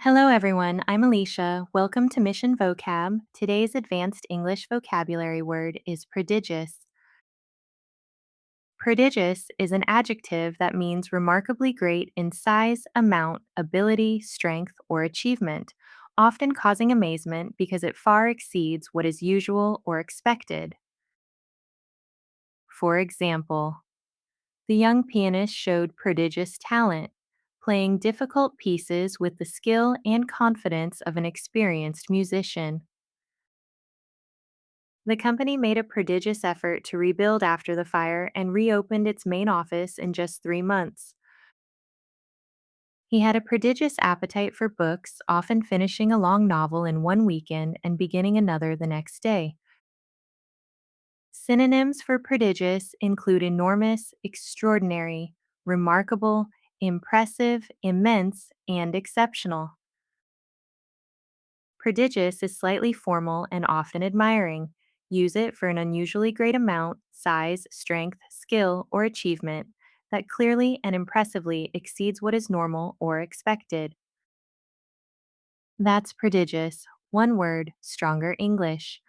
Hello, everyone. I'm Alicia. Welcome to Mission Vocab. Today's advanced English vocabulary word is prodigious. Prodigious is an adjective that means remarkably great in size, amount, ability, strength, or achievement, often causing amazement because it far exceeds what is usual or expected. For example, the young pianist showed prodigious talent, playing difficult pieces with the skill and confidence of an experienced musician. The company made a prodigious effort to rebuild after the fire and reopened its main office in just 3 months. He had a prodigious appetite for books, often finishing a long novel in one weekend and beginning another the next day. Synonyms for prodigious include enormous, extraordinary, remarkable, impressive, immense, and exceptional. Prodigious is slightly formal and often admiring. Use it for an unusually great amount, size, strength, skill, or achievement that clearly and impressively exceeds what is normal or expected. That's prodigious. One word, stronger English.